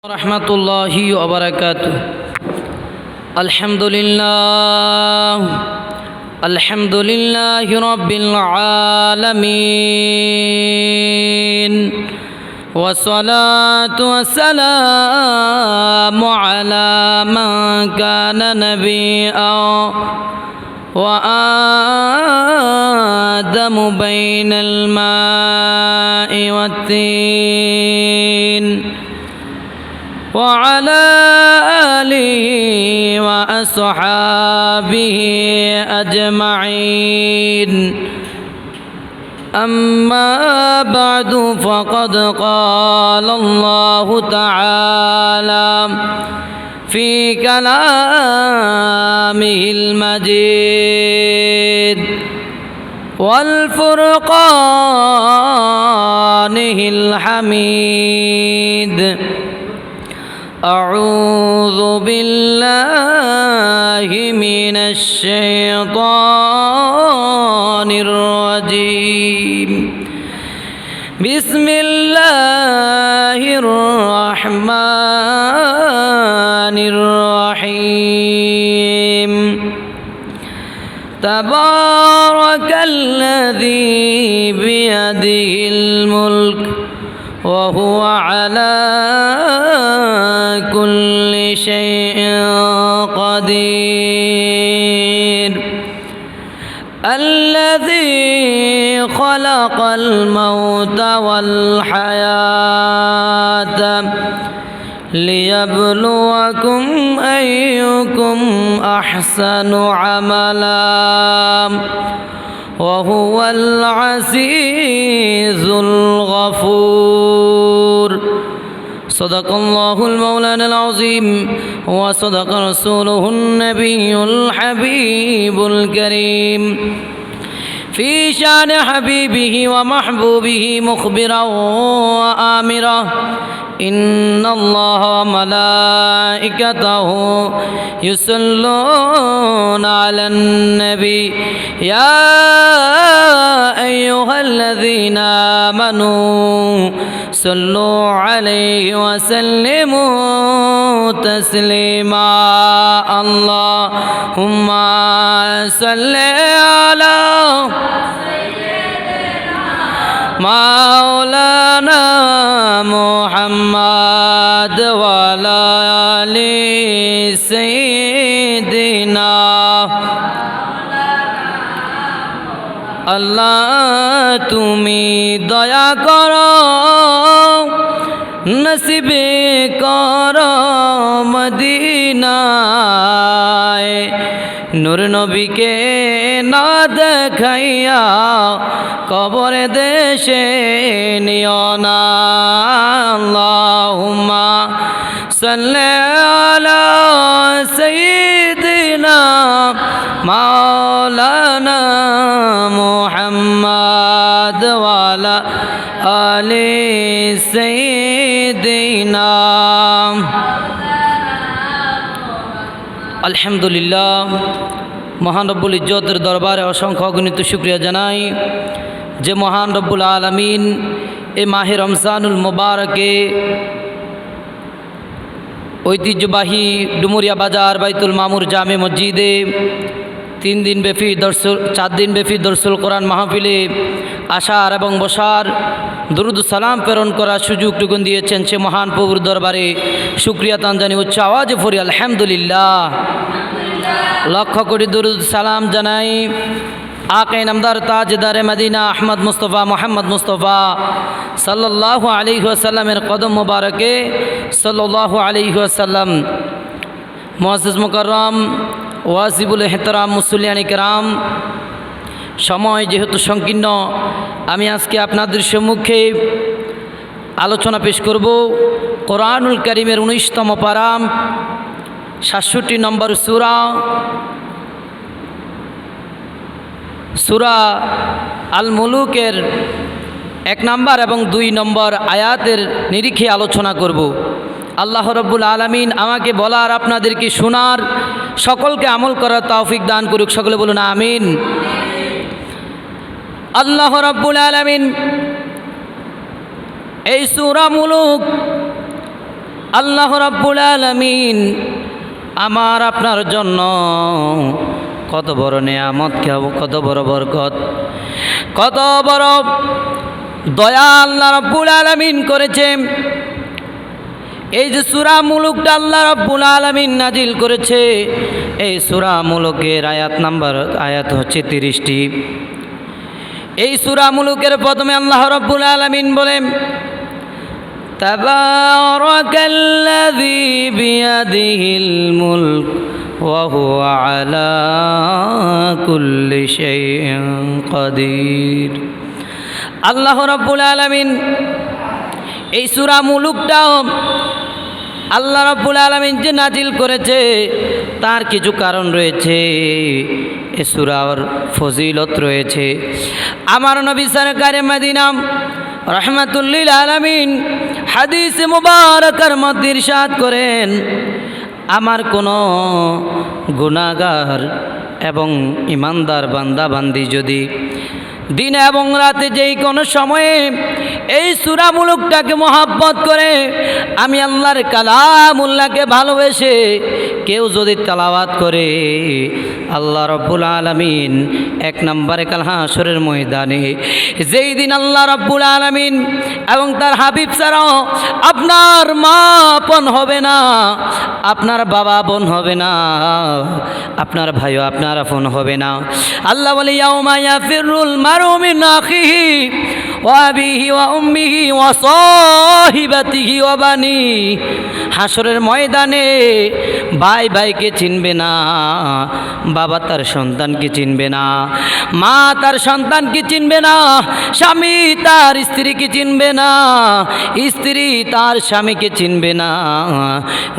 रहमतुल्लाहि व बरकातुहू। अल्हम्दुलिल्लाहि रब्बिल आलमीन वस्सलातु वस्सलामु अला मन कान नबिय्यन व आदमु बैनल माइ वत्तीन وعلى آله وأصحابه أجمعين أما بعد فقد قال الله تعالى في كلامه المجيد والفرقانه الحميد أعوذ بالله من الشيطان الرجيم بسم الله الرحمن الرحيم تبارك الذي بيده الملك وهو على كل شيء قدير الذي خلق الموت والحياة ليبلوكم أيكم أحسن عملا وهو العزيز الغفور صدق الله المولانا العظيم وصدق رسوله النبي الحبيب الكريم في شان حبيبه ومحبوبه مخبرا وآمرا إن الله وملائكته يصلون على النبي يا أيها الذين آمنوا صلوا عليه وسلموا تسليما اللهم صل على مولانا محمد وعلى آل سيدنا আল্লাহ তুমি দয়া করো নসিবে করো মদিনায় নূর নবীকে না দেখাইয়া কবর দেশে নিও না আল্লাহুম্মা সাল্লি আলা সাইয়্যিদিনা মাওলানা মুহাম্মদ ওয়া আলা আলি সাইয়্যিদিনা। আলহামদুলিল্লাহ, মহান রব্বুল ইজ্জতের দরবারে অসংখ্য অগণিত শুকরিয়া জানাই যে মহান রব্বুল আলামিন এ মাহে রমজানুল মুবারকে ঐতিহ্যবাহী ডুমুরিয়া বাজার বাইতুল মামুর জামে মসজিদে 4 দিনব্যাপী দরসুল কোরআন মাহফিলে আসার এবং বসার দুরুদ সালাম প্রেরণ করার সুযোগটুকু দিয়েছেন সে মহান প্রভুর দরবারে শুকরিয়া তান জানি উচ্চ আওয়াজে পড়ি আলহামদুলিল্লাহ। লক্ষ কোটি দুরুদ সালাম জানাই আকায়ে নামদার তাজদারে মদিনা আহমদ মুস্তফা মোহাম্মদ মুস্তফা সাল্লাল্লাহু আলাইহি ওয়াসাল্লামের কদম মোবারকে সাল্লাল্লাহু আলাইহি ওয়াসাল্লাম। মুআজ্জিজ মুকাররম ওয়াজিবুল ইহতিরাম মুসল্লিয়ানে কেরাম, সময় যেহেতু সংকীর্ণ, আমি আজকে আপনাদের সম্মুখে আলোচনা পেশ করব কোরআনুল কারীমের 19তম পারা 67 নম্বর সূরা আল মুলুকের 1 নম্বর এবং 2 নম্বর আয়াতের নিরিখে আলোচনা করব। আল্লাহ রব্বুল আলামিন আমাকে বলার আপনাদেরকে শোনার সকলকে আমল করার তৌফিক দান করুক, সকলে বলুন আমিন। আল্লাহ রাব্বুল আলামিন এই সূরা মুলুক আল্লাহ রাব্বুল আলামিন আমার আপনার জন্য কত বড় নেয়ামত, কত বড় বরকত, কত বড় দয়া আল্লাহ রাব্বুল আলামিন করেছে। এই যে সূরা মুলুকটা আল্লাহ রাব্বুল আলামিন নাজিল করেছে, এই সূরা মুলুকের আয়াত হচ্ছে 30টি। এই সূরা মুলুকের প্রথমে আল্লাহ রাব্বুল আলামিন বলেন, তাবারাকাল্লাযী বিয়াদিহিল মুলক ওয়া হুয়া আলা কুল্লি শাইইন কাদির। আল্লাহ রাব্বুল আলামিন এই সূরা মুলুকটা আল্লাহ রাব্বুল আলামিন যে নাজিল করেছে তার কিছু কারণ রয়েছে, এই সূরার ফজিলত রয়েছে। আমার নবী সরকারে মদিনা রাহমাতুল লিল আলামিন হাদিস মুবারাকার মধ্যে ইরশাদ করেন, আমার কোনো গুনাহগার এবং ইমানদার বান্দা বান্দি যদি দিন এবং রাতে যেই কোনো সময়ে এই সূরা মুলুকটাকে মহব্বত করে, আমি আল্লাহর কালামুল্লাহকে ভালোবেসে কেউ যদি তেলাওয়াত করে, আল্লাহ রাব্বুল আলামিন 1 নম্বরে কাল হাসরের ময়দানে যেই দিন আল্লাহ রাব্বুল আলামিন এবং তার হাবিব ছাড়াও আপনার মা আপন হবে না, আপনার বাবা বোন হবে না, আপনার ভাইও আপনার আপন হবে না। আল্লাহ বলে, ইয়াউমা ইয়াফিরুল মারউ মিন আখিহি ওয়া আবিহি ওয়া উম্মিহি ওয়া সাহিবাতিহি ওয়া বানি। হাসরের ময়দানে ভাই ভাইকে চিনবে না, বাবা তার সন্তানকে চিনবে না, মা তার সন্তানকে চিনবে না, স্বামী তার স্ত্রীকে চিনবে না, স্ত্রী তার স্বামীকে চিনবে না।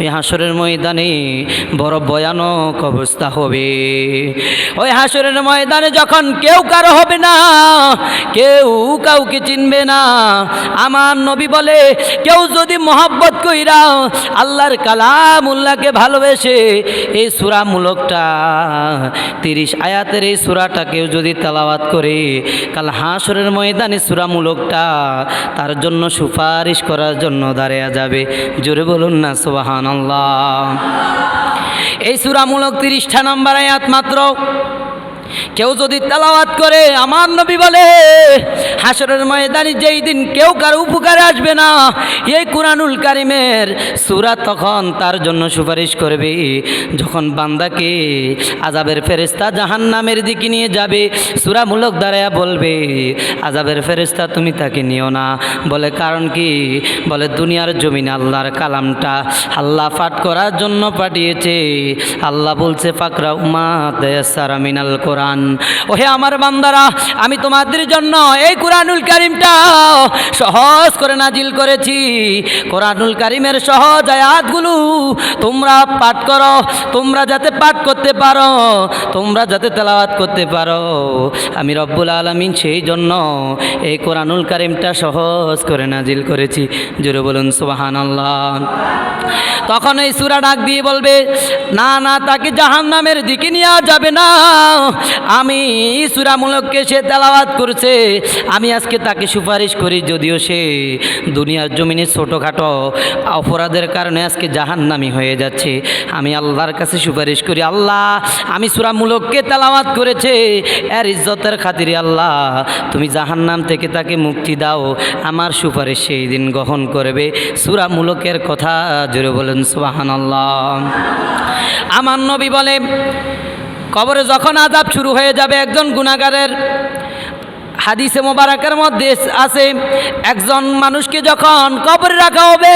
এই হাসরের ময়দানে বড় ভয়ানক অবস্থা হবে। ওই হাসরের ময়দানে যখন কেউ কারো হবে না, কেউ কাউকে চিনবে না, আমার নবী বলে, কেউ যদি মহব্বত কইরা আল্লাহর কালামুল্লাহকে ভালোবেসে এই সূরা মুলুকটা 30 আয়াতের এই সূরাটা কেউ যদি তেলাওয়াত করে, কাল হাসরের ময়দানে সূরা মুলুকটা তার জন্য সুপারিশ করার জন্য দাঁড়িয়ে যাবে। জোরে বলুন না সুবহানাল্লাহ। এই সূরা মুলুক 30টা নম্বর আয়াত মাত্র। কেউ যদি তেলাওয়াত করে, আমার নবী বলে, হাসরের ময়দানে যেই দিন কেউ কারো উপকারে আসবে না, এই কুরআনুল কারীমের সূরা তখন তার জন্য সুপারিশ করবে। যখন বান্দাকে আযাবের ফেরেশতা জাহান্নামের দিকে নিয়ে যাবে, সূরা মুলুক দাঁড়ায়া বলবে, আযাবের ফেরেশতা তুমি তাকে নিও না। বলে কারণ কি? বলে দুনিয়ার জমিনে আল্লাহর কালামটা আল্লাহ পাঠ করার জন্য পাঠিয়েছে। আল্লাহ বলছে, ফাকরা মা তায়াসসারা মিনাল কোরআন। ওহে আমার বান্দারা, আমি তোমাদের জন্য এই কুরআনুল কারীমটা সহজ করে নাজিল করেছি। কুরআনুল কারীমের সহজ আয়াতগুলো তোমরা পাঠ করো, তোমরা যাতে পাঠ করতে পারো, তোমরা যাতে তেলাওয়াত করতে পারো। আমি রব্বুল আলামিন সেই জন্য এই কুরআনুল কারীমটা সহজ করে নাজিল করেছি। জোরে বলুন সুবহানাল্লাহ। তখন এই সূরা ডাক দিয়ে বলবে, না না, তাকে জাহান্নামের দিকে নিয়ে যাবে না। আমি সূরা মুলুককে সে তেলাওয়াত করছে, আমি আজকে তাকে সুপারিশ করি, যদিও সে দুনিয়ার জমিনে ছোটোখাটো অপরাধের কারণে আজকে জাহান্নামী হয়ে যাচ্ছে। আমি আল্লাহর কাছে সুপারিশ করি, আল্লাহ আমি সূরা মুলুককে তেলাওয়াত করেছে, এর ইজ্জতের খাতিরে আল্লাহ তুমি জাহান্নাম থেকে তাকে মুক্তি দাও। আমার সুপারিশ সেই দিন গ্রহণ করবে। সূরা মুলুকের কথা জোরে বলেন সুবহানাল্লাহ। আমার নবী বলে, কবরে যখন আযাব শুরু হয়ে যাবে একজন গুনাহগারের, হাদিসে মোবারকের মধ্যে আছে, একজন মানুষকে যখন কবরে রাখা হবে,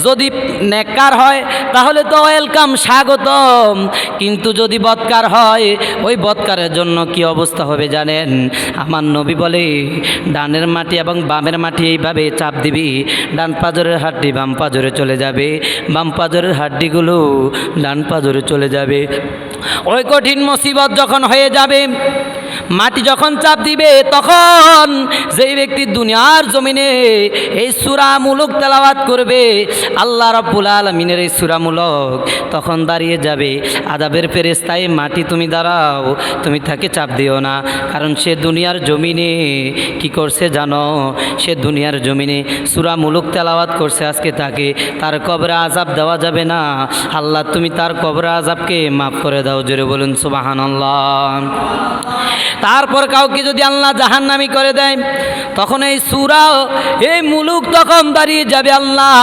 যদি নেককার হয় তাহলে তো ওয়েলকাম, স্বাগতম, কিন্তু যদি বদকার হয়, ওই বদকারের জন্য কি অবস্থা হবে জানেন? আমার নবী বলে, ডানের মাটি এবং বামের মাটি এইভাবে চাপ দিবি, ডান পাজরের হাড্ডি বাম পাজরে চলে যাবে, বাম পাজরের হাড্ডিগুলো ডান পাজরে চলে যাবে। ওই কঠিন মুসিবত যখন হয়ে যাবে, মাটি যখন চাপ দিবে তখন যেই ব্যক্তি দুনিয়ার জমিনে এই সূরা মুলক তেলাওয়াত করবে, আল্লাহ রাব্বুল আলামিনের এই সূরা মুলক, তখন দাঁড়িয়ে যাবে আযাবের ফেরেশতায়, মাটি তুমি দাঁড়াও, তুমি তাকে চাপ দিও না। কারণ সে দুনিয়ার জমিনে কি করছে জানো? সে দুনিয়ার জমিনে সূরা মুলক তেলাওয়াত করছে, আজকে তাকে তার কবরে আযাব দেওয়া যাবে না। আল্লাহ তুমি তার কবরে আযাবকে মাফ করে দাও, জোরে বলুন সুবহানাল্লাহ। তারপর কাউকে যদি আল্লাহ জাহান্নামী করে দেয়, তখন এই সূরা এই মুলুক তখন দাঁড়িয়ে যাবে, আল্লাহ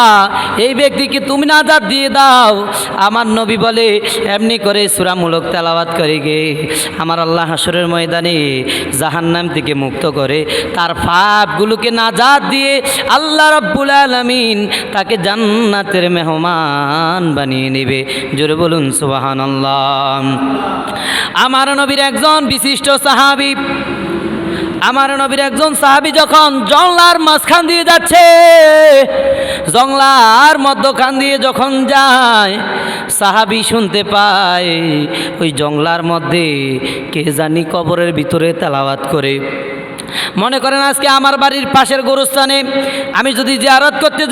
এই ব্যক্তিকে তুমি নাজাত দিয়ে দাও। আমার নবী বলে এমনি করে সূরা মুলক তেলাওয়াত করে গে আমার আল্লাহ হাসরের ময়দানে জাহান্নাম থেকে মুক্ত করে তার পাপগুলোকে নাজাত দিয়ে আল্লাহ রাব্বুল আলামিন তাকে জান্নাতের মেহমান বানিয়ে নেবে, জোরে বলুন সুবহানাল্লাহ। আমার নবীর একজন বিশিষ্ট সাহাবী, আমার নবীর একজন সাহাবী যখন জংলার মাঝখান দিয়ে যাচ্ছে, জংলার মধ্যখান দিয়ে যখন যায়, সাহাবী শুনতে পায় ওই জংলার মধ্যে কে জানি কবরের ভিতরে তেলাওয়াত করে। মনে করেন আজকে আমার বাড়ির পাশের গোরস্থানে আমি যদি জিয়ারত করতে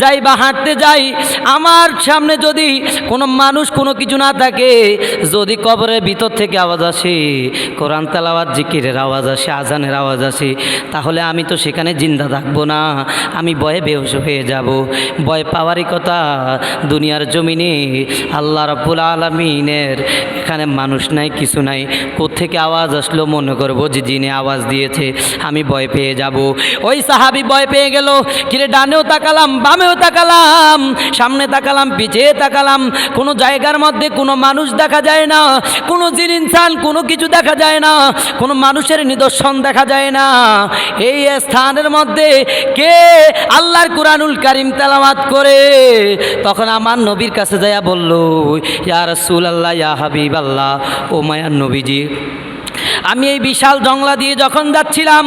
যাই বা হাঁটতে যাই, আমার সামনে যদি কোনো মানুষ কোনো কিছু না থাকে, যদি কবরের ভিতর থেকে আওয়াজ আসে, কোরআন তেলাওয়াত জিকিরের আওয়াজ আসে, আজানের আওয়াজ আসে, তাহলে আমি তো সেখানে জিন্দা থাকবো না, আমি ভয়ে বেহুশ হয়ে যাব। ভয় পাওয়ারই কথা। দুনিয়ার জমিনে আল্লাহ রাব্বুল আলামিনের এখানে মানুষ নাই, কিছু নাই, কোত্থেকে আওয়াজ আসলো মনে করবো যে জিনে আওয়াজ দিয়ে, আমি ভয় পেয়ে যাব। ওই সাহাবী ভয় পেয়ে গেল, কিরে ডানেও তাকালাম, বামেও তাকালাম, সামনে তাকালাম, পিছিয়ে তাকালাম, কোনো জায়গার মধ্যে কোনো মানুষ দেখা যায় না, কোনো জিন ইনসান কোনো কিছু দেখা যায় না, কোনো মানুষের নিদর্শন দেখা যায় না। এই স্থানের মধ্যে কে আল্লাহর কুরআনুল কারীম তেলাওয়াত করে? তখন আমার নবীর কাছে যাইয়া বলল, ইয়া রাসূলুল্লাহ, ইয়া হাবিবাল্লাহ, ও মায়ার নবীজি, আমি এই বিশাল জংলা দিয়ে যখন যাচ্ছিলাম,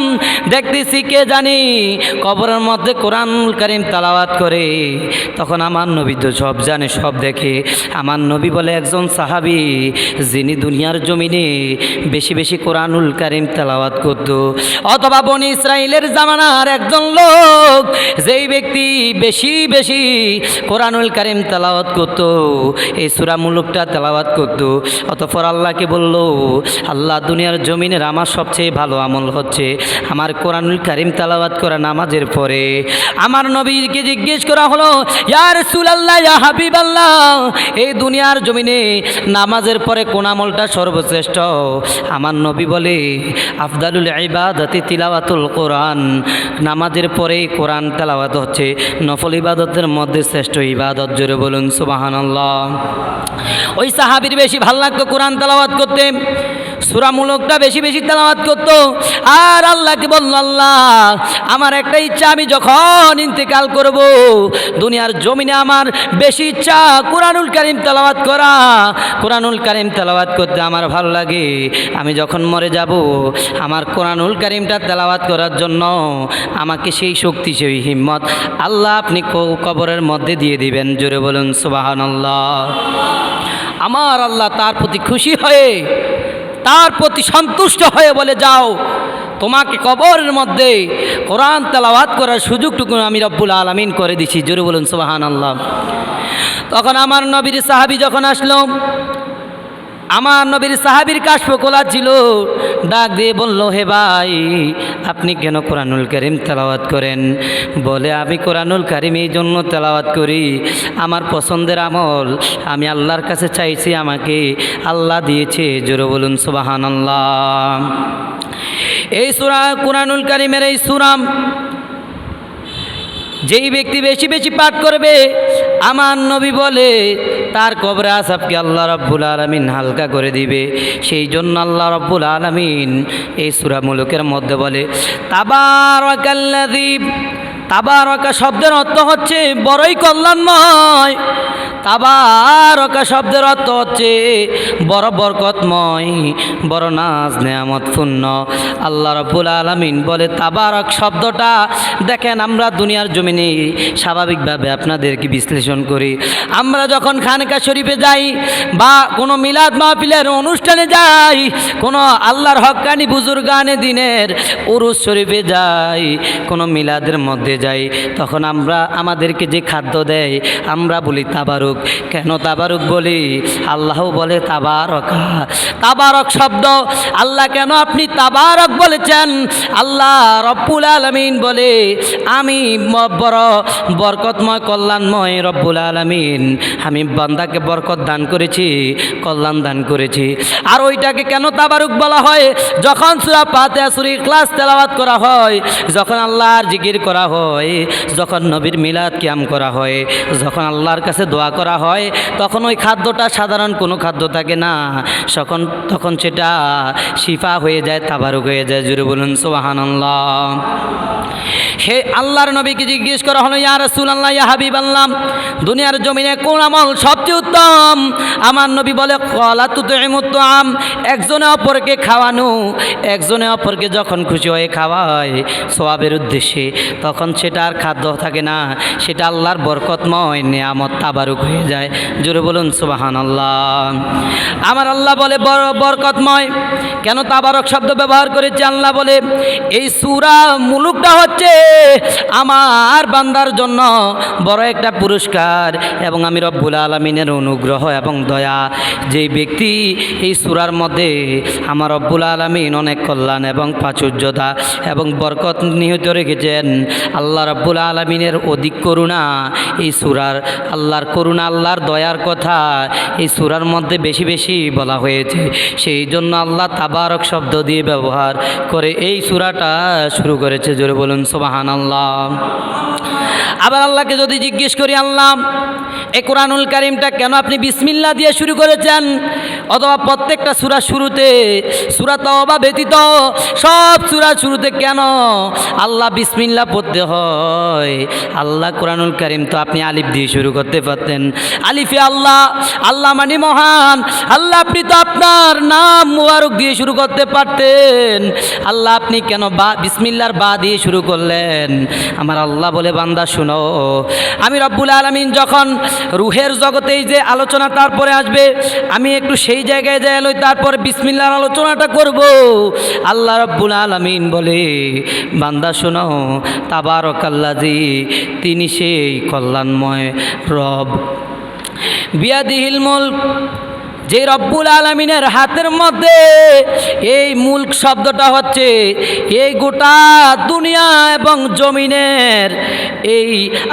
দেখতেছি কে জানি কবরের মধ্যে কোরআনুল কারীম তেলাওয়াত করে। তখন আমার নবী তো সব জানে, সব দেখে। আমার নবী বলে একজন সাহাবী যিনি দুনিয়ার জমিনে বেশি বেশি কোরআনুল কারীম তেলাওয়াত করত, অথবা বনি ইসরাইলের জামানার একজন লোক যেই ব্যক্তি বেশি বেশি কোরআনুল কারীম তেলাওয়াত করত, এই সূরা মুলুকটা তেলাওয়াত করত। অতঃপর আল্লাহকে বলল, আল্লাহ দুনিয়ার জমিনের আমার সবচেয়ে ভালো আমল হচ্ছে আমার কোরআনুল কারীম তেলাওয়াত করা নামাজের পরে। আমার নবীকে জিজ্ঞেস করা হলো, ইয়া রাসূলুল্লাহ, ইয়া হাবিবাল্লাহ, এই দুনিয়ার জমিনে নামাজের পরে কোন আমলটা সর্বশ্রেষ্ঠ? আমার নবী বলে, আফদালুল ইবাদাতি তিলাওয়াতুল কোরআন, নামাজের পরে কোরআন তেলাওয়াত হচ্ছে নফল ইবাদতের মধ্যে শ্রেষ্ঠ ইবাদত, জোরে বলুন সুবহানাল্লাহ। ওই সাহাবীর বেশি ভালো লাগতো কোরআন তেলাওয়াত করতে, সূরা মুলকটা বেশি বেশি তেলাওয়াত করত। আর আল্লাহকে বলল, আল্লাহ আমার একটা ইচ্ছা, আমি যখন ইন্তেকাল করব দুনিয়ার জমিনে আমার বেশি ইচ্ছা কোরআনুল কারীম তেলাওয়াত করা। কোরআনুল কারীম তেলাওয়াত করতে আমার ভালো লাগে। আমি যখন মরে যাব আমার কোরআনুল কারীমটা তেলাওয়াত করার জন্য আমাকে সেই শক্তি, সেই হিম্মত আল্লাহ আপনি কবরের মধ্যে দিয়ে দিবেন, জোরে বলুন সুবহানাল্লাহ। আমার আল্লাহ তার প্রতি খুশি হয়ে, তার প্রতি সন্তুষ্ট হয়ে বলে, যাও তোমাকে কবরের মধ্যে কোরআন তেলাওয়াত করার সুযোগটুকু আমি রব্বুল আলামিন করে দিছি, জোরে বলুন সুবহানাল্লাহ। তখন আমার নবীর সাহাবী যখন আসলো, আমার নবীর সাহাবীর কাশফকোলা ছিল, ডাক দিয়ে বলল, হে ভাই, আপনি কেন কোরআনুল কারীম তেলাওয়াত করেন? বলে, আমি কোরআনুল কারীম এই জন্য তেলাওয়াত করি, আমার পছন্দের আমল, আমি আল্লাহর কাছে চাইছি, আমাকে আল্লাহ দিয়েছে, জোরে বলুন সুবহানাল্লাহ। এই সূরা কোরআনুল কারীমের এই সূরা যেই ব্যক্তি বেশি বেশি পাঠ করবে, আমার নবী বলে তার কবরে আযাবকে আল্লাহ রাব্বুল আলামিন হালকা করে দিবে। সেই জন্য আল্লাহ রাব্বুল আলামিন এই সূরা মুলুকের মধ্যে বলে, তাবারাকাল্লাযী, তাবারাকা শব্দের অর্থ হচ্ছে বড়ই কল্যাণময়। তাবারকা শব্দের অর্থ হচ্ছে বড় বরকতময়, বড় নাজ নেয়ামতপূর্ণ। আল্লাহ রাব্বুল আলামিন বলে তাবারক শব্দটা দেখেন, আমরা দুনিয়ার জমিনে স্বাভাবিকভাবে আপনাদেরকে বিশ্লেষণ করি। আমরা যখন খানকা শরীফে যাই বা কোনো মিলাদ মাহফিলের অনুষ্ঠানে যাই, কোনো আল্লাহর হক্কানি বুজুর্গানে দিনের উরুস শরীফে যাই, কোনো মিলাদের মধ্যে যাই, তখন আমরা আমাদেরকে যে খাদ্য দেয় আমরা বলি তাবারুক। কেন তাবারুক বলি? আল্লাহ বলে তাবারকা। তাবারক শব্দ আল্লাহ কেন আপনি তাবারক বলেছেন? আল্লাহ রব্বুল আলামিন বলে আমি বড় বরকতময় কল্যাণময় রব্বুল আলামিন, আমি বান্দাকে বরকত দান করেছি, কল্যাণ দান করেছি। আর ওইটাকে কেন তাবারুক বলা হয়? যখন সূরা ফাতিহা, সূরা ইখলাস তেলাওয়াত করা হয়, যখন আল্লাহর জিকির করা হয়, যখন নবীর মিলাদ কিয়াম করা হয়, যখন আল্লাহর কাছে দোয়া করা হয়, তখন ওই খাদ্যটা সাধারণ কোনো খাদ্য থাকে না, তখন সেটা শিফা হয়ে যায়, তাবারুক হয়ে যায়। জুড়ে বলুন সুবহানাল্লাহ। হে আল্লাহর নবীকে জিজ্ঞেস করা হলো, ইয়া রাসূলুল্লাহ, ইয়া হাবিবাল্লাহ, দুনিয়ার জমিনে কোন আমল সবচেয়ে উত্তম? আমার নবী বলে ক্বালা তুতঈমুত তুআম, একজনে অপরকে খাওয়ানো, একজনে অপরকে যখন খুশি হয়ে খাওয়ায় সওয়াবের উদ্দেশ্যে, তখন সেটা আর খাদ্য থাকে না, সেটা আল্লাহর বরকতময় নেয়ামত, তাবারুক হয়ে যায়। জোরে বলুন সুবহানাল্লাহ। আমার আল্লাহ বলে বড় বরকতময়। কেন তাবারক শব্দ ব্যবহার করেছে? আল্লাহ বলে এই সূরা মুলুকটা হচ্ছে আমার বান্দার জন্য বড় একটা পুরস্কার, এবং আমি রব্বুল আলামিনের অনুগ্রহ এবং দয়া। যেই ব্যক্তি এই সূরার মধ্যে আমার রব্বুল আলামিন অনেক কল্যাণ এবং প্রাচুর্যতা এবং বরকত নিহিত রেখেছেন, আল্লাহ রব্বুল আলামিনের অধিক করুণা এই সূরার, আল্লাহর করুণা, আল্লাহর দয়ার কথা এই সূরার মধ্যে বেশি বেশি বলা হয়েছে। সেই জন্য আল্লাহ তাবারক শব্দ দিয়ে ব্যবহার করে এই সূরাটা শুরু করেছে। জোরে বলুন সুবহানাল্লাহ। আবার আল্লাহকে যদি জিজ্ঞেস করি, আল্লাহ এই কোরআনুল কারীমটা কেন আপনি বিসমিল্লাহ দিয়ে শুরু করেছেন? অথবা প্রত্যেকটা সূরা শুরুতে, সূরা তাওবা ব্যতীত সব সূরা শুরুতে কেন আল্লাহ বিসমিল্লাহ পড়তে হয়? আল্লাহ কোরআনুল কারীম তো আপনি আলিফ দিয়ে শুরু করতে পারতেন। আলিফে আল্লাহ, আল্লাহ মানে মহান। আল্লাহ আপনি তো আপনার নাম মুবারক দিয়ে শুরু করতে পারতেন। আল্লাহ আপনি কেন বিসমিল্লাহর বা দিয়ে শুরু করলেন? আমার আল্লাহ বলে বান্দা শুনো, আমি রব্বুল আলামিন যখন রুহের জগতেই যে আলোচনা তারপরে আসবে, আমি একটু সেই জায়গায় যাই লই, তারপর বিসমিল্লাহর আলোচনাটা করব। আল্লাহ রব্বুল আলামিন বলে বান্দা শোনো, তাবারাকাল্লাযী, তিনি সেই কল্যাণময় রব, বিয়াদিহিল মুলক, যে রব্বুল আলামিনের হাতের মধ্যে এই মুলক শব্দটা হচ্ছে এই গোটা দুনিয়া এবং জমিনের, এই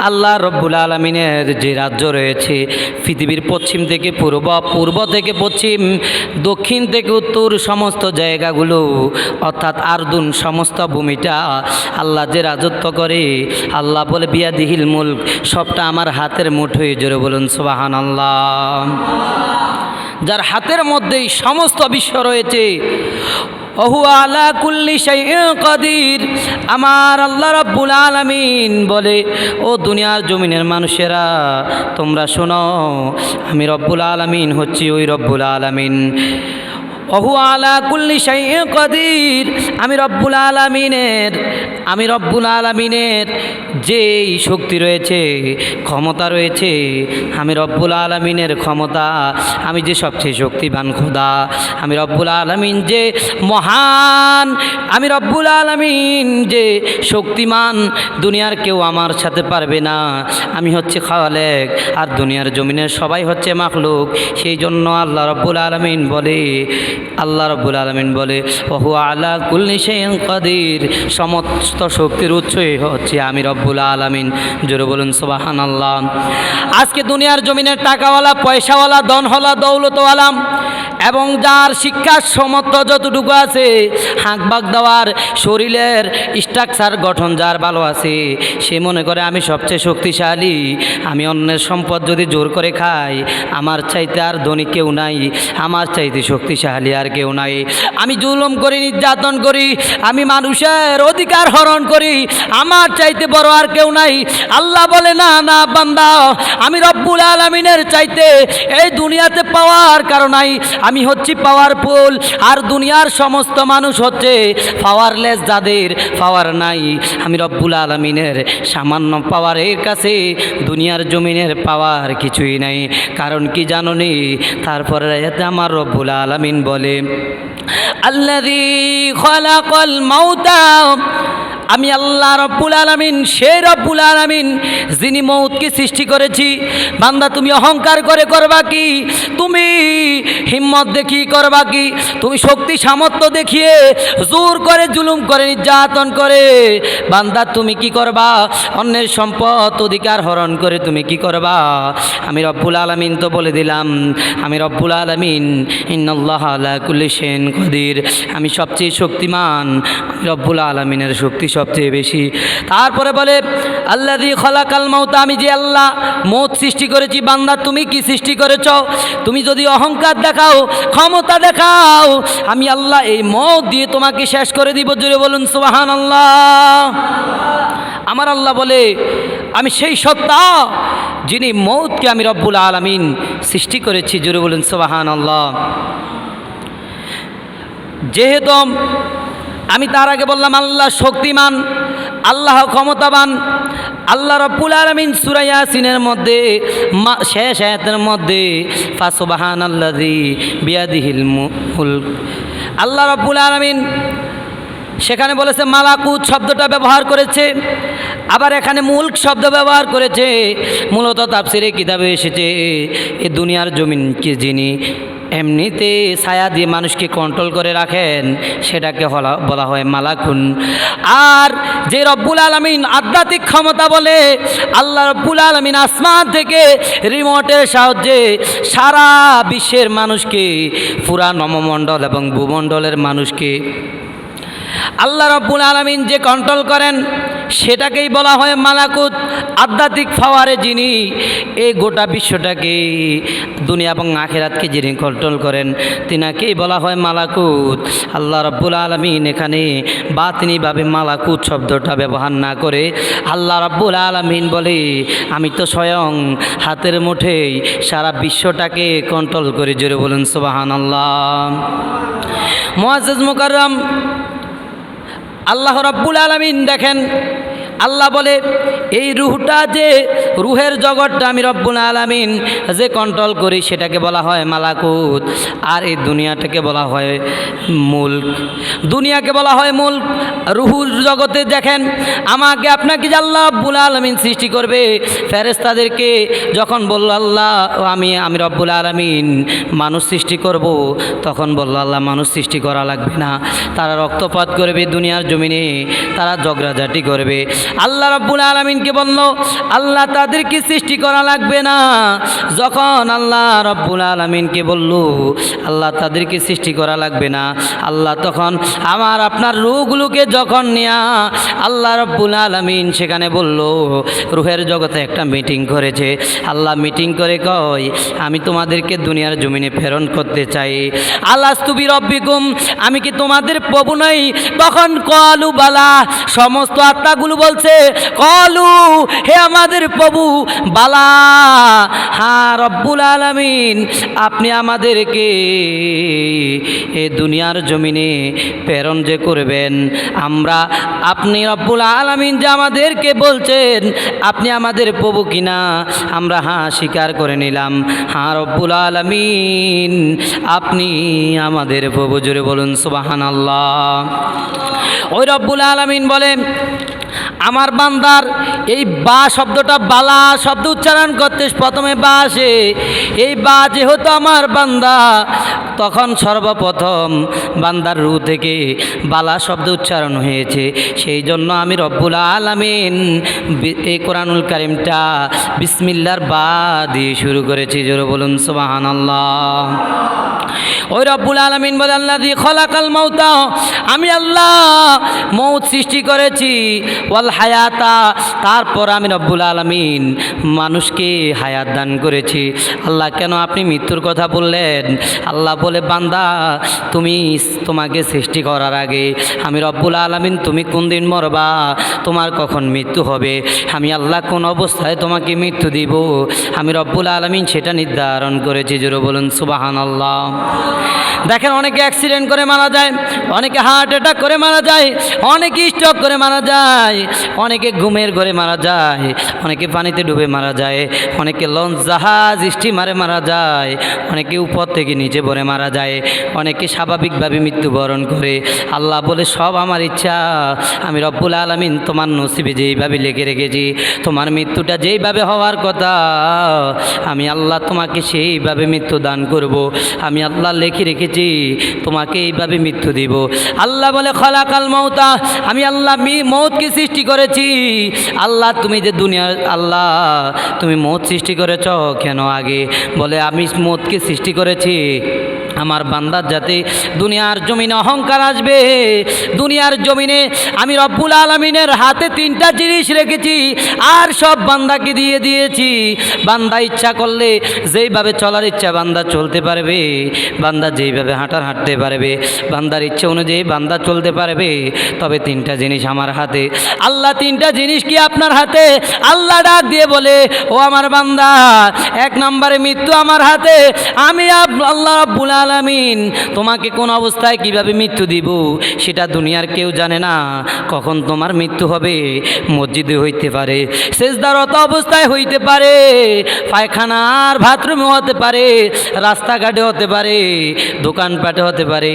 আল্লাহ রব্বুল আলামিনের যে রাজ্য রয়েছে, পৃথিবীর পশ্চিম থেকে পূর্ব, পূর্ব থেকে পশ্চিম, দক্ষিণ থেকে উত্তর, সমস্ত জায়গাগুলো অর্থাৎ আরদুন, সমস্ত ভূমিটা আল্লাহ যে রাজত্ব করে, আল্লাহ বলে বিয়াদিহিল মুলক, সবটা আমার হাতের মুঠোয়। জোরে বলুন সুবহানাল্লাহ। যার হাতের মধ্যেই সমস্ত বিশ্ব রয়েছে, ওহু আলা কুল্লি শাইইন কাদির। আমার আল্লাহ রাব্বুল আলামিন বলে, ও দুনিয়ার জমিনের মানুষেরা তোমরা শোনো, আমি রব্বুল আলামিন হচ্ছি ওই রব্বুল আলামিন, ওহু আলা কুল্লি শাইইন কাদির। আমি রব্বুল আলামিনের যেই শক্তি রয়েছে, ক্ষমতা রয়েছে, আমি রব্বুল আলামিনের ক্ষমতা, আমি যে সবচেয়ে শক্তিবান খোদা, আমি রব্বুল আলামিন যে মহান, আমি রব্বুল আলামিন যে শক্তিমান, দুনিয়ার কেউ আমার সাথে পারবে না। আমি হচ্ছে খালেক, আর দুনিয়ার জমিনের সবাই হচ্ছে মাখলুক। সেই জন্য আল্লাহ রব্বুল আলামিন বলে ওহু আলা কুল্লি শাইইন কাদির, সমস্ত শক্তির উৎসই হচ্ছে আমি রব্বুল আলামিন। জোরে বলুন সুবহানাল্লাহ। আজকে দুনিয়ার জমিনের টাকাওয়ালা, পয়সাওয়ালা, ধনওয়ালা, দৌলতওয়ালা এবং যার শিক্ষার সমর্থ যতটুকু আছে, হাঁকবাক দেওয়ার শরীরের স্ট্রাকচার গঠন যার ভালো আছে, সে মনে করে আমি সবচেয়ে শক্তিশালী, আমি অন্যের সম্পদ যদি জোর করে খাই, আমার চাইতে আর ধনী কেউ নাই, আমার চাইতে শক্তিশালী আর কেউ নাই। আমি জুলুম করি, নির্যাতন করি, করি, আমি মানুষের অধিকার হরণ করি, আমার চাইতে বড় আর কেউ নাই। আল্লাহ বলে না না বান্দা, আমি রব্বুল আলামিনের চাইতে এই দুনিয়াতে পাওয়ার কারণ নাই, আমি হচ্ছি পাওয়ারফুল, আর দুনিয়ার সমস্ত মানুষ হচ্ছে পাওয়ারলেস, যাদের পাওয়ার নাই। আমি রব্বুল আলামিনের সামান্য পাওয়ারের কাছে দুনিয়ার জমিনের পাওয়ার কিছুই নাই। কারণ কি জানো নি? তারপরে এতে আমার রব্বুল আলামিন বলে আল্লাযী খালাকাল মাউতা, আমি আল্লাহ রব্বুল আলামিন, সেই রব্বুল আলামিন যিনি মৌতকে সৃষ্টি করেছি। বান্দা তুমি অহংকার করে করবা কি? তুমি হিম্মত দেখিয়ে করবা কি? তুমি শক্তি সামর্থ্য দেখিয়ে জোর করে জুলুম করে নির্যাতন করে বান্দা তুমি কি করবা? অন্যের সম্পদ অধিকার হরণ করে তুমি কি করবা? আমি রব্বুল আলামিন তো বলে দিলাম, আমি রব্বুল আলামিন ইন্নাল্লাহা আলা কুল্লি শাইইন কাদির, আমি সবচেয়ে শক্তিমান, রব্বুল আলামিনের শক্তি সবচেয়ে বেশি। তারপরে বলে আল্লাযী খালাকাল মাউতা, আমি যে আল্লাহ মৌত সৃষ্টি করেছি। বান্দা তুমি কি সৃষ্টি করেছ? তুমি যদি অহংকার দেখাও, ক্ষমতা দেখাও, আমি আল্লাহ এই মৌত দিয়ে তোমাকে শেষ করে দিব। জোরে বলুন সুবহানাল্লাহ। আমার আল্লাহ বলে আমি সেই সত্তা যিনি মৌতকে আমি রব্বুল আলামিন সৃষ্টি করেছি। জোরে বলুন সুবহানাল্লাহ। যেহেতু আমি তার আগে বললাম আল্লাহ শক্তিমান, আল্লাহ ক্ষমতাবান। আল্লাহ রব্বুল আলামিন সূরা ইয়াসিনের মধ্যে শেষ আয়াতের মধ্যে ফাসুবহানাল্লাযী বিয়াদিহিল মুলক, আল্লাহ রব্বুল আলামিন সেখানে বলেছে মালাকুত শব্দটা ব্যবহার করেছে, আবার এখানে মুলক শব্দ ব্যবহার করেছে। মূলত তাফসীরে কিতাবে এসেছে এই দুনিয়ার জমিনকে যিনি এমনিতে ছায়া দিয়ে মানুষকে কন্ট্রোল করে রাখেন সেটাকে বলা হয় মালাকুন। আর যে রব্বুল আলামিন আধ্যাত্মিক ক্ষমতা বলে, আল্লাহ রব্বুল আলামিন আসমান থেকে রিমোটের সাহায্যে সারা বিশ্বের মানুষকে, পুরা নবমণ্ডল এবং ভূমণ্ডলের মানুষকে আল্লাহ রব্বুল আলামিন যে কন্ট্রোল করেন সেটাকেই বলা হয় মালাকুত। আধ্যাত্মিক পাওয়ারে যিনি এই গোটা বিশ্বটাকে, দুনিয়া এবং আখিরাতকে যিনি কন্ট্রোল করেন তিনাকেই বলা হয় মালাকুত। আল্লাহ রব্বুল আলামিন এখানে বাতিনিভাবে মালাকুত শব্দটা ব্যবহার না করে আল্লাহ রব্বুল আলামিন বলে আমি তো স্বয়ং হাতের মুঠেই সারা বিশ্বটাকে কন্ট্রোল করে। জোরে বলুন সুবহানাল্লাহ। মুআজ্জাজ মুকাররম, আল্লাহ রাব্বুল আলামিন দেখেন, আল্লাহ বলে এই রুহটা, যে রুহের জগৎটা আমি রব্বুল আলামিন যে কন্ট্রোল করি সেটাকে বলা হয় মালাকুত, আর এই দুনিয়াটাকে বলা হয় মুলক। দুনিয়াকে বলা হয় মুলক। রুহুর জগতে দেখেন আমাকে আপনাকে যে আল্লাহ রাব্বুল আলামিন সৃষ্টি করবে, ফেরেশতাদেরকে যখন বলল আল্লাহ আমি রব্বুল আলামিন মানুষ সৃষ্টি করব, তখন বলল আল্লাহ মানুষ সৃষ্টি করা লাগবে না, তারা রক্তপাত করবে দুনিয়ার জমিনে, তারা ঝগড়াঝাটি করবে। আল্লাহ রাব্বুল আলামিনকে বলল আল্লাহ তাদেরকে সৃষ্টি করা লাগবে না। যখন আল্লাহ রাব্বুল আলামিনকে বলল আল্লাহ তাদেরকে সৃষ্টি করা লাগবে না, আল্লাহ তখন আমার আপনার রূহগুলোকে যখন নিয়া আল্লাহ রাব্বুল আলামিন সেখানে বলল, রূহের জগতে একটা মিটিং করেছে। আল্লাহ মিটিং করে কয় আমি তোমাদেরকে দুনিয়ার জমিনে প্রেরণ করতে চাই। আলাস্তু বিরব্বিকুম, আমি কি তোমাদের প্রভু নই? তখন ক্বালু বালা, সমস্ত আত্মাগুলো বলছে ক্বালু, হে আমাদের প্রভু, বালা, হ্যাঁ রব্বুল আলামিন আপনি আমাদেরকে এই দুনিয়ার জমিনে প্রেরণ যে করবেন, আমরা আপনি রব্বুল আলামিন যে আমাদেরকে বলছেন আপনি আমাদের প্রভু কিনা, আমরা হ্যাঁ স্বীকার করে নিলাম, হ্যাঁ রব্বুল আলামিন আপনি আমাদের প্রভু। জোরে বলুন সুবহানাল্লাহ। ওই রব্বুল আলামিন বলেন আমার বান্দার এই বা শব্দটা, বালা শব্দ উচ্চারণ করতে প্রথমে বা আসে, এই বা যেহেতু আমার বান্দা, তখন সর্বপ্রথম বান্দার রূহ থেকে বালা শব্দ উচ্চারণ হয়েছে। সেই জন্য আমি রব্বুল আলামিন এই কোরআনুল কারীমটা বিসমিল্লাহর বা দিয়ে শুরু করেছি। জোরে বলুন সুবহানাল্লাহ। ওই রব্বুল আলামিন বলে আল্লাযী খালাকাল মাউতা, আমি আল্লাহ মৌত সৃষ্টি করেছি, ওয়াল হায়াতা, তারপর আমি রব্বুল আলামিন মানুষকে হায়াত দান করেছি। আল্লাহ কেন আপনি মৃত্যুর কথা বললেন? আল্লাহ বলে, বান্দা তোমাকে সৃষ্টি করার আগে আমি রব্বুল আলামিন তুমি কোন দিন মরবা, তোমার কখন মৃত্যু হবে, আমি আল্লাহ কোন অবস্থায় তোমাকে মৃত্যু দিব, আমি রব্বুল আলামিন সেটা নির্ধারণ করেছি। জোরে বলুন সুবহানাল্লাহ। দেখেন, অনেকে অ্যাক্সিডেন্ট করে মারা যায়, অনেকে হার্ট অ্যাটাক করে মারা যায়, অনেকে স্ট্রোক করে মারা যায়, অনেকে ঘুমের ঘরে মারা যায়, অনেকে পানিতে ডুবে মারা যায়, অনেকে লঞ্চ জাহাজ স্টিমারে মারা যায়, অনেকে উপর থেকে নিচে পড়ে মারা যায়, অনেকে স্বাভাবিকভাবে মৃত্যুবরণ করে। আল্লাহ বলে, সব আমার ইচ্ছা, আমি রব্বুল আলামিন তোমার নসিবে যেইভাবে লিখে রেখেছি, তোমার মৃত্যুটা যেইভাবে হওয়ার কথা আমি আল্লাহ তোমাকে সেইভাবে মৃত্যু দান করব। আমি আল্লাহ লিখে রেখেছি তোমাকে এইভাবে মৃত্যু দিব। আল্লাহ বলে, খলাকাল মৌতা, আমি আল্লাহ মৌতকে সৃষ্টি করেছি। আল্লাহ তুমি যে দুনিয়ার আল্লাহ তুমি মৌত সৃষ্টি করেছ কেন আগে? বলে, আমি মৌতকে সৃষ্টি করেছি আমার বান্দার যাতে দুনিয়ার জমিনে অহংকার আসবে। দুনিয়ার জমিনে আমি রব্বুল আলামিনের হাতে 3টা জিনিস রেখেছি, আর সব বান্দাকে দিয়ে দিয়েছি। বান্দা ইচ্ছা করলে যেইভাবে চলার ইচ্ছা বান্দা চলতে পারবে, বান্দা যেইভাবে হাঁটতে পারবে, বান্দার ইচ্ছা অনুযায়ী বান্দা চলতে পারবে। তবে 3টা জিনিস আমার হাতে। আল্লাহ 3টা জিনিস কি আপনার হাতে? আল্লাহ ডাক দিয়ে বলে, ও আমার বান্দা, 1 নম্বরে মৃত্যু আমার হাতে। আমি আল্লাহ রব্বুল আলামিন তোমাকে কোন অবস্থায় কিভাবে মৃত্যু দিব সেটা দুনিয়ার কেউ জানে না। কখন তোমার মৃত্যু হবে, মসজিদে হইতে পারে, সেজদারত অবস্থায় হইতে পারে, পায়খানার বাথরুমে হতে পারে, রাস্তাঘাটে হতে পারে, দোকানপাটে হতে পারে,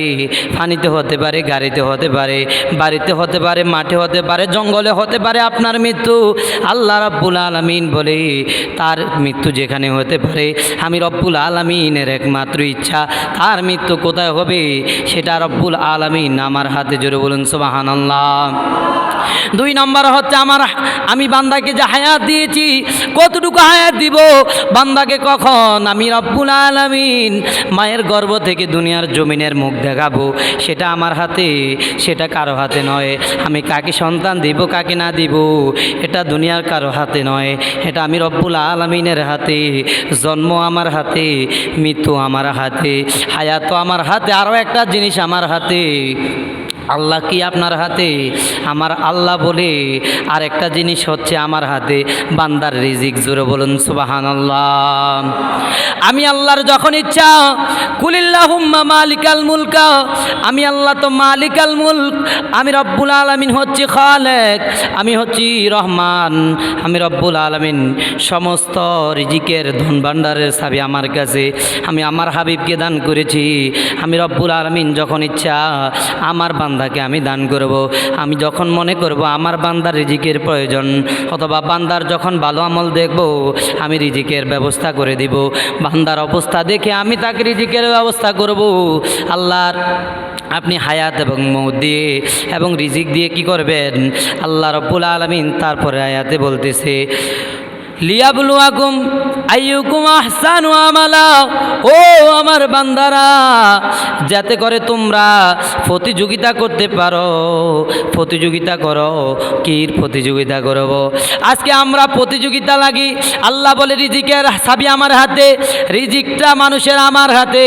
পানিতে হতে পারে, গাড়িতে হতে পারে, বাড়িতে হতে পারে, মাঠে হতে পারে, জঙ্গলে হতে পারে আপনার মৃত্যু। আল্লাহ রব্বুল আলামিন বলে, তার মৃত্যু যেখানে হতে পারে আমি রব্বুল আলামিনের একমাত্র ইচ্ছা তার মৃত্যু কোথায় হবে সেটা রব্বুল আলামিন আমার হাতে। জোরে বলুন সুবহানাল্লাহ। 2 নম্বর হচ্ছে আমি বান্দাকে যে হায়াত দিয়েছি, কতটুকু হায়াত দিব বান্দাকে, কখন আমি রব্বুল আলামিন মায়ের গর্ভ থেকে দুনিয়ার জমিনের মুখ দেখাবো সেটা আমার হাতে, সেটা কারো হাতে নয়। আমি কাকে সন্তান দিব কাকে না দিব এটা দুনিয়ার কারো হাতে নয়, এটা আমি রব্বুল আলামিনের হাতে। জন্ম আমার হাতে, মৃত্যু আমার হাতে, হায়াত আমার হাতে, আরও একটা জিনিস আমার হাতে। আল্লাহ কি আপনার হাতে? আমার আল্লাহ বলে আর একটা জিনিস হচ্ছে আমার হাতে, বান্দার রিজিক। জোরে বলুন সুবহানাল্লাহ। আমি আল্লাহর যখন ইচ্ছা, কুলিল্লাহুম্মা মালিকাল মুলকা, আমি আল্লাহ তো মালিকাল মুলক, আমি রব্বুল আলামিন হচ্ছি খালেক, আমি হচ্ছি রহমান, আমি রব্বুল আলামিন। সমস্ত রিজিকের ধন ভাণ্ডারের চাবি আমার কাছে, আমি আমার হাবিবকে দান করেছি। আমি রব্বুল আলামিন যখন ইচ্ছা আমার বান্দাকে আমি দান করব। আমি যখন মনে করব আমার বান্দার রিজিকের প্রয়োজন, অথবা বান্দার যখন ভালো আমল দেখব আমি রিজিকের ব্যবস্থা করে দিব। বান্দার অবস্থা দেখে আমি তাকে রিজিকের ব্যবস্থা করব। আল্লাহর আপনি হায়াত এবং মৌত দিয়ে এবং রিজিক দিয়ে কি করবেন? আল্লাহ রব্বুল আলামিন তারপরে আয়াতে বলতেছে, লিয়াবলুয়াকুম আইয়ুকুম আহসানু আমালা, ও আমার বান্দারা, যাতে করে তোমরা প্রতিযোগিতা করতে পারো। প্রতিযোগিতা করো, কির প্রতিযোগিতা করব? আজকে আমরা প্রতিযোগিতা লাগি। আল্লাহ বলে, রিজিকের চাবি আমার হাতে, রিজিকটা মানুষের আমার হাতে।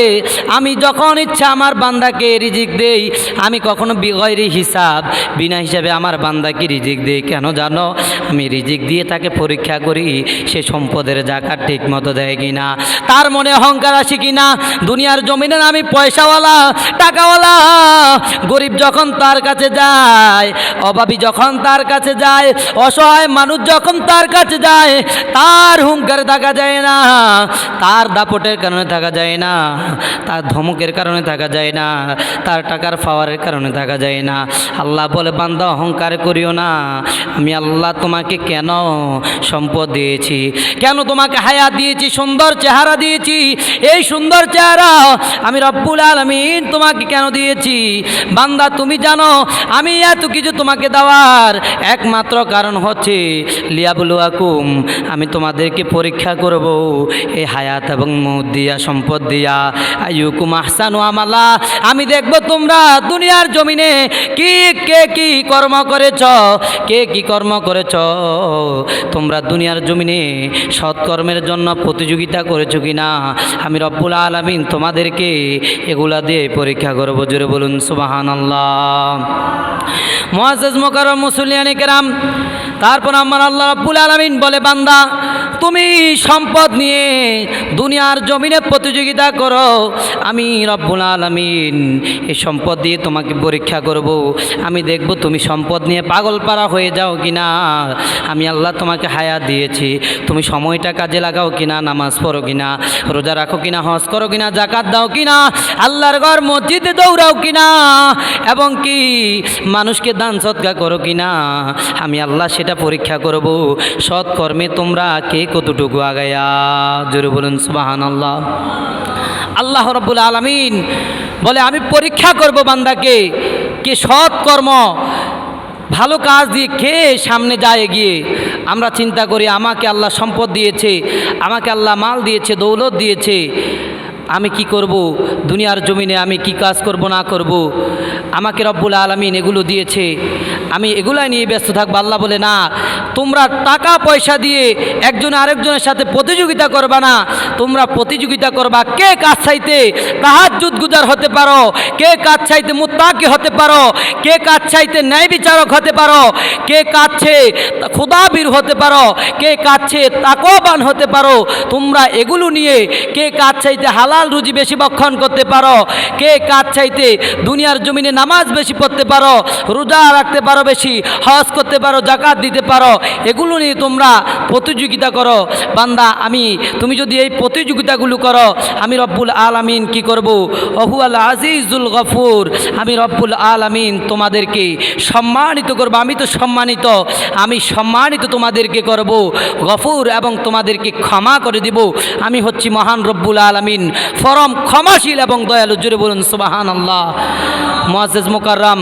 আমি যখন ইচ্ছা আমার বান্দাকে রিজিক দেই, আমি কখনো বিগয়রি হিসাব, বিনা হিসাবে আমার বান্দাকে রিজিক দেই। কেন জানো? আমি রিজিক দিয়ে তাকে পরীক্ষা করি সে সম্পদের জাকাত ঠিক মতো দেয় কিনা, তার মনে অহংকার আসে কিনা। দুনিয়ার জমিনে আমি পয়সাওয়ালা, টাকাওয়ালা, গরিব যখন তার কাছে যায়, অভাবী যখন তার কাছে যায়, অসহায় মানুষ যখন তার কাছে যায়, তার হুঙ্কারে থাকা যায় না, তার দাপটের কারণে থাকা যায় না, তার ধমকের কারণে থাকা যায় না, তার টাকার পাওয়ারের কারণে থাকা যায় না। আল্লাহ বলে, বান্দা অহংকার করিও না, আমি আল্লাহ তোমাকে কেন সম্পদ দিয়ে দিয়েছি, কেন তোমাকে হায়াত দিয়েছি, সুন্দর চেহারা দিয়েছি। এই সুন্দর চেহারা আমি রব্বুল আলামিন তোমাকে কেন দিয়েছি? বান্দা তুমি জানো আমি এত কিছু তোমাকে দেওয়ার একমাত্র কারণ হচ্ছে লিয়াবলুয়াকুম, আমি তোমাদেরকে পরীক্ষা করব এই হায়াত এবং মউত দিয়া, সম্পদ দিয়া। আইয়ুকুম আহসানু আমালা, আমি দেখব তোমরা দুনিয়ার জমিনে কে কি কর্ম করেছ, কে কি কর্ম করেছ। তোমরা দুনিয়ার জমিনে সৎকর্মের জন্য প্রতিযোগিতা করেছো কিনা, আমি রব্বুল আলামিন তোমাদেরকে এগুলা দিয়ে পরীক্ষা করব। জোরে বলুন সুবহানাল্লাহ। মুআজ্জাজ মুকাররম মুসল্লিয়ানে কেরাম, তারপর আমার আল্লাহ রব্বুল আলামিন বলে, বান্দা তুমি সম্পদ নিয়ে দুনিয়ার জমিনে প্রতিযোগিতা করো, আমি রব্বুল আলামিন এই সম্পদ দিয়ে তোমাকে পরীক্ষা করব। আমি দেখব তুমি সম্পদ নিয়ে পাগলপাড়া হয়ে যাও কিনা। আমি আল্লাহ তোমাকে হায়াত দিয়েছি, তুমি সময়টা কাজে লাগাও কিনা, নামাজ পড়ো কিনা, রোজা রাখো কিনা, হজ করো কিনা, জাকাত দাও কিনা, আল্লাহর ঘর মসজিদে দৌড়াও কিনা, এবং কি মানুষকে দান সদকা করো কিনা। আমি আল্লাহ সেটা পরীক্ষা করব। সৎকর্মে তোমরা কে কতটুকু আগায়া। জোরে বলুন সুবহানাল্লাহ। আল্লাহ রাব্বুল আলামিন বলে আমি পরীক্ষা করব বান্দাকে, কে সৎকর্ম ভালো কাজ দিয়ে কে সামনে যায় এগিয়ে। আমরা চিন্তা করি আমাকে আল্লাহ সম্পদ দিয়েছে, আমাকে আল্লাহ মাল দিয়েছে, দৌলত দিয়েছে, আমি কি করব দুনিয়ার জমিনে, আমি কি কাজ করব না করব, আমাকে রব্বুল আলামিন এগুলো দিয়েছে, আমি এগুলাই নিয়ে ব্যস্ত থাকবো। আল্লাহ বলে না, তোমরা টাকা পয়সা দিয়ে একজন আরেকজনের সাথে প্রতিযোগিতা করবা না, তোমরা প্রতিযোগিতা করবা কে কাজ চাইতে তাহাজ্জুদ গুজার হতে পারো, কে কাজ চাইতে মুত্তাকি হতে পারো, কে কাজ চাইতে ন্যায় বিচারক হতে পারো, কে কাছে খোদাবীর হতে পারো, কে কাছে তাকওয়াবান হতে পারো। তোমরা এগুলো নিয়ে কে কাজ চাইতে হালাল রুজি বেশি ভক্ষণ করতে পারো, কে কাজ চাইতে দুনিয়ার জমিনে নামাজ বেশি পড়তে পারো, রোজা রাখতে পারো বেশি, হজ করতে পারো, জাকাত দিতে পারো, এগুলো নিয়ে তোমরা প্রতিযোগিতা করো। বান্দা তুমি যদি এই প্রতিযোগিতাগুলো করো, আমি রব্বুল আলামিন কি করব? ওহুয়াল আজিজুল গফুর, আমি রব্বুল আলামিন তোমাদেরকে সম্মানিত করব। আমি তো সম্মানিত, আমি সম্মানিত তোমাদেরকে করব, গফুর, এবং তোমাদেরকে ক্ষমা করে দিব। আমি হচ্ছি মহান রব্বুল আলামিন, পরম ক্ষমাশীল এবং দয়ালু। জোরে বলুন সুবহানাল্লাহ। মুআজ্জাজ মুকাররম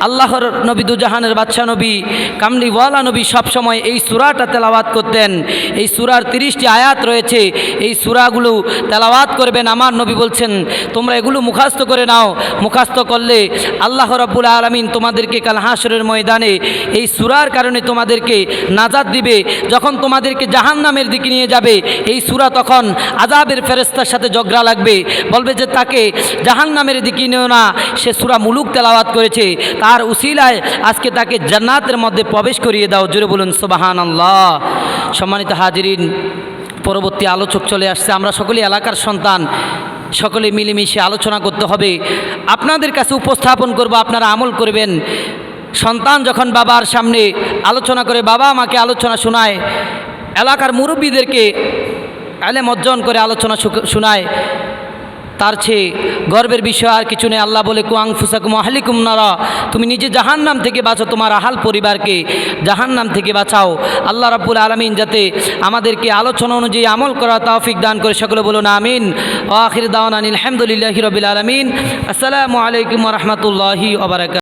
আল্লাহর নবী, দুজাহানের বাদশাহ নবী, কামলিওয়ালা নবী সবসময় এই সূরাটা তেলাওয়াত করতেন। এই সূরার 30টি আয়াত রয়েছে, এই সূরাগুলো তেলাওয়াত করবেন। আমার নবী বলছেন তোমরা এগুলো মুখস্থ করে নাও, মুখস্থ করলে আল্লাহ রাব্বুল আলামিন তোমাদেরকে কাল হাসরের ময়দানে এই সূরার কারণে তোমাদেরকে নাজাত দিবে। যখন তোমাদেরকে জাহান্নামের দিকে নিয়ে যাবে এই সূরা, তখন আযাবের ফেরেশতার সাথে ঝগড়া লাগবে, বলবে যে তাকে জাহান্নামের দিকে নিও না, সে সূরা মুলুক তেলাওয়াত করেছে, তার উসিলায় আজকে তাকে জান্নাতের মধ্যে প্রবেশ করিয়ে দাও। জোরে বলুন সুবহানাল্লাহ। সম্মানিত হাজিরিন, পরবর্তী আলোচক চলে আসছে। আমরা সকলেই এলাকার সন্তান, সকলে মিলেমিশে আলোচনা করতে হবে। আপনাদের কাছে উপস্থাপন করব, আপনারা আমল করবেন। সন্তান যখন বাবার সামনে আলোচনা করে, বাবা আমাকে আলোচনা শোনায়, এলাকার মুরব্বীদেরকে ইলম অর্জন করে আলোচনা শোনায়, তার চেয়ে গর্বের বিষয় আর কিছু নেই। আল্লাহ বলে কু আনফুসাকুম আহলিকুম নারা, তুমি নিজে জাহান্নাম থেকে বাঁচো, তোমার আহাল পরিবারকে জাহান্নাম থেকে বাঁচাও। আল্লাহ রাব্বুল আলামিন যাতে আমাদেরকে আলোচনা অনুযায়ী আমল করা তৌফিক দান করে। সকলে বলুন আমিন। ওয়া আখির দাওয়ানা আলহামদুলিল্লাহি রাব্বিল আলামিন। আসসালামু আলাইকুম ওয়া রাহমাতুল্লাহি ওয়া বারাকাতুহু।